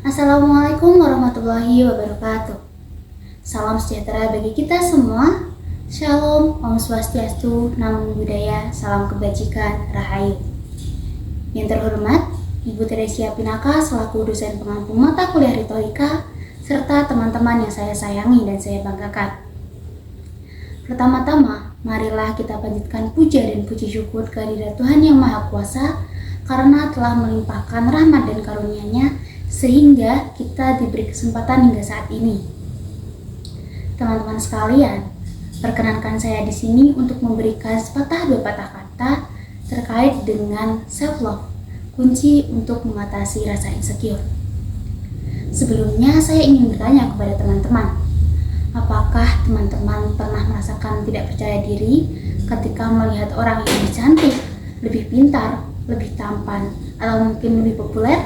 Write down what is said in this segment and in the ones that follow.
Assalamualaikum warahmatullahi wabarakatuh. Salam sejahtera bagi kita semua. Shalom, Om Swastiastu, Namo Buddhaya, salam kebajikan, Rahayu. Yang terhormat, Ibu Teresia Pinaka selaku dosen pengampu mata kuliah retorika, serta teman-teman yang saya sayangi dan saya banggakan. Pertama-tama, marilah kita panjatkan puja dan puji syukur kehadirat Tuhan Yang Maha Kuasa karena telah melimpahkan rahmat dan karunia-Nya sehingga kita diberi kesempatan hingga saat ini. Teman-teman sekalian, perkenankan saya di sini untuk memberikan sepatah dua patah kata terkait dengan self-love, kunci untuk mengatasi rasa insecure. Sebelumnya saya ingin bertanya kepada teman-teman, apakah teman-teman pernah merasakan tidak percaya diri ketika melihat orang yang lebih cantik, lebih pintar, lebih tampan, atau mungkin lebih populer?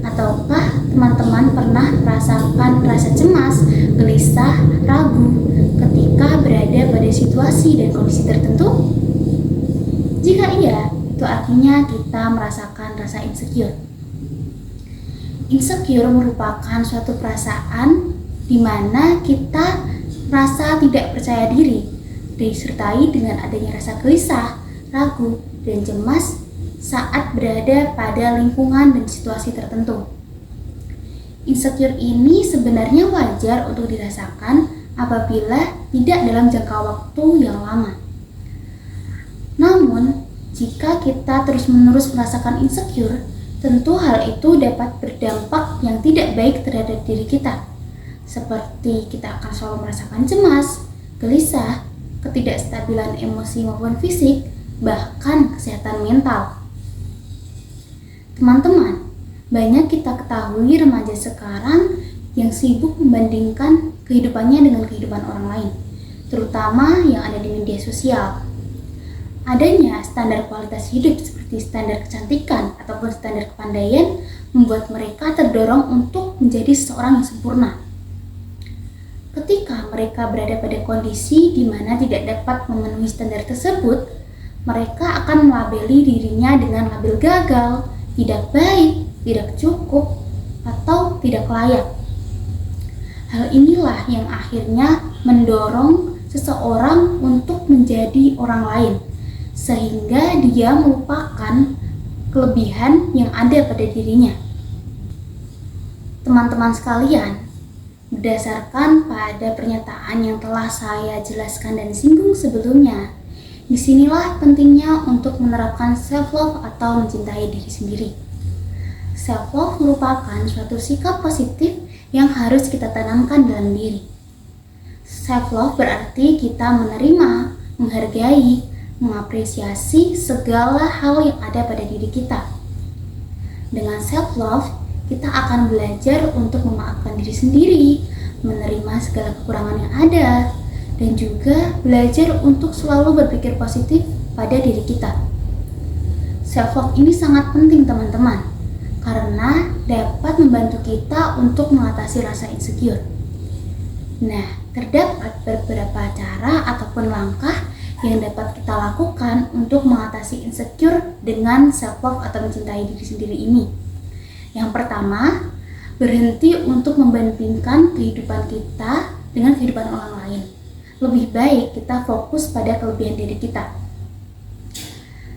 Ataukah teman-teman pernah merasakan rasa cemas, gelisah, ragu ketika berada pada situasi dan kondisi tertentu? Jika iya, itu artinya kita merasakan rasa insecure. Insecure merupakan suatu perasaan di mana kita merasa tidak percaya diri, disertai dengan adanya rasa gelisah, ragu, dan cemas saat berada pada lingkungan dan situasi tertentu. Insecure ini sebenarnya wajar untuk dirasakan apabila tidak dalam jangka waktu yang lama. Namun, jika kita terus-menerus merasakan insecure, tentu hal itu dapat berdampak yang tidak baik terhadap diri kita. Seperti kita akan selalu merasakan cemas, gelisah, ketidakstabilan emosi maupun fisik, bahkan kesehatan mental. Teman-teman, banyak kita ketahui remaja sekarang yang sibuk membandingkan kehidupannya dengan kehidupan orang lain, terutama yang ada di media sosial. Adanya standar kualitas hidup seperti standar kecantikan ataupun standar kepandaian membuat mereka terdorong untuk menjadi seseorang yang sempurna. Ketika mereka berada pada kondisi di mana tidak dapat memenuhi standar tersebut, mereka akan melabeli dirinya dengan label gagal, tidak baik, tidak cukup, atau tidak layak. Hal inilah yang akhirnya mendorong seseorang untuk menjadi orang lain, sehingga dia melupakan kelebihan yang ada pada dirinya. Teman-teman sekalian, berdasarkan pada pernyataan yang telah saya jelaskan dan singgung sebelumnya, disinilah pentingnya untuk menerapkan self-love atau mencintai diri sendiri. Self-love merupakan suatu sikap positif yang harus kita tanamkan dalam diri. Self-love berarti kita menerima, menghargai, mengapresiasi segala hal yang ada pada diri kita. Dengan self-love, kita akan belajar untuk memaafkan diri sendiri, menerima segala kekurangan yang ada, dan juga belajar untuk selalu berpikir positif pada diri kita. Self-love ini sangat penting teman-teman, karena dapat membantu kita untuk mengatasi rasa insecure. Nah, terdapat beberapa cara ataupun langkah yang dapat kita lakukan untuk mengatasi insecure dengan self-love atau mencintai diri sendiri ini. Yang pertama, berhenti untuk membandingkan kehidupan kita dengan kehidupan orang lain. Lebih baik kita fokus pada kelebihan diri kita.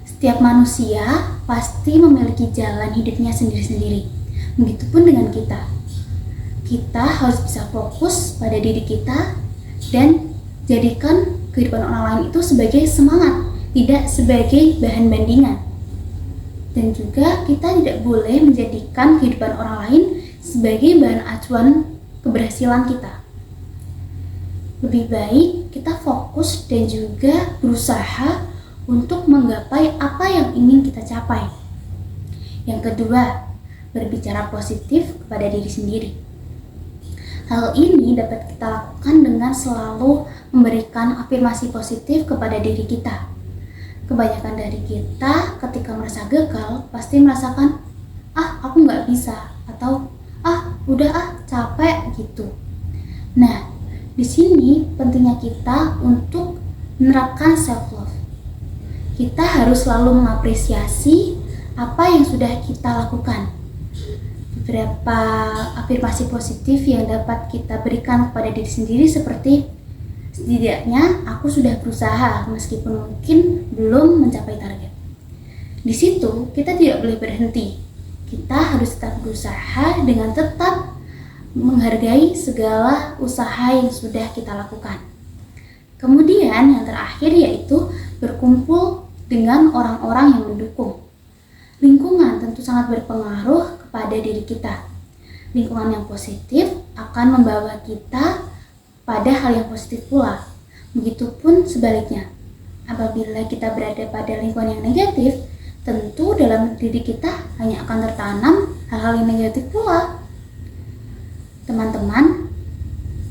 Setiap manusia pasti memiliki jalan hidupnya sendiri-sendiri. Begitupun dengan kita. Kita harus bisa fokus pada diri kita dan jadikan kehidupan orang lain itu sebagai semangat, tidak sebagai bahan bandingan. Dan juga kita tidak boleh menjadikan kehidupan orang lain sebagai bahan acuan keberhasilan kita. Lebih baik kita fokus dan juga berusaha untuk menggapai apa yang ingin kita capai. Yang kedua, berbicara positif kepada diri sendiri. Hal ini dapat kita lakukan dengan selalu memberikan afirmasi positif kepada diri kita. Kebanyakan dari kita ketika merasa gagal pasti merasakan, aku nggak bisa, atau udah capek gitu. Nah, di sini pentingnya kita untuk menerapkan self-love. Kita harus selalu mengapresiasi apa yang sudah kita lakukan. Beberapa afirmasi positif yang dapat kita berikan kepada diri sendiri seperti, setidaknya aku sudah berusaha meskipun mungkin belum mencapai target. Di situ kita tidak boleh berhenti. Kita harus tetap berusaha dengan tetap menghargai segala usaha yang sudah kita lakukan. Kemudian yang terakhir yaitu berkumpul dengan orang-orang yang mendukung. Lingkungan tentu sangat berpengaruh kepada diri kita. Lingkungan yang positif akan membawa kita pada hal yang positif pula. Begitupun sebaliknya. Apabila kita berada pada lingkungan yang negatif, tentu dalam diri kita hanya akan tertanam hal-hal yang negatif pula. Teman-teman,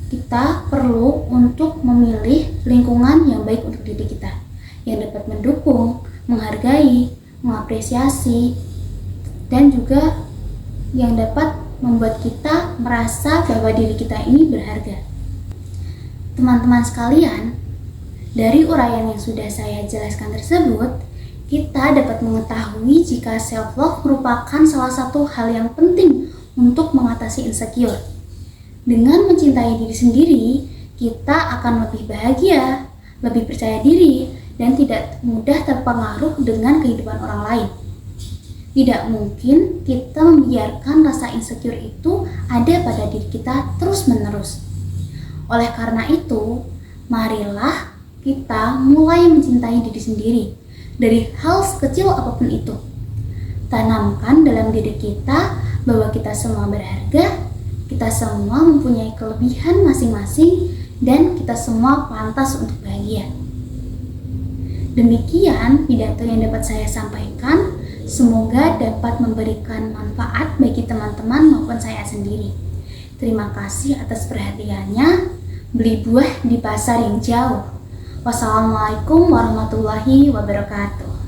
kita perlu untuk memilih lingkungan yang baik untuk diri kita, yang dapat mendukung, menghargai, mengapresiasi, dan juga yang dapat membuat kita merasa bahwa diri kita ini berharga. Teman-teman sekalian, dari uraian yang sudah saya jelaskan tersebut, kita dapat mengetahui jika self-love merupakan salah satu hal yang penting untuk mengatasi insecure. Dengan mencintai diri sendiri, kita akan lebih bahagia, lebih percaya diri, dan tidak mudah terpengaruh dengan kehidupan orang lain. Tidak mungkin kita membiarkan rasa insecure itu ada pada diri kita terus-menerus. Oleh karena itu, marilah kita mulai mencintai diri sendiri dari hal sekecil apapun itu. Tanamkan dalam diri kita bahwa kita semua berharga, kita semua mempunyai kelebihan masing-masing, dan kita semua pantas untuk bahagia. Demikian pidato yang dapat saya sampaikan. Semoga dapat memberikan manfaat bagi teman-teman maupun saya sendiri. Terima kasih atas perhatiannya. Beli buah di pasar yang jauh. Wassalamualaikum warahmatullahi wabarakatuh.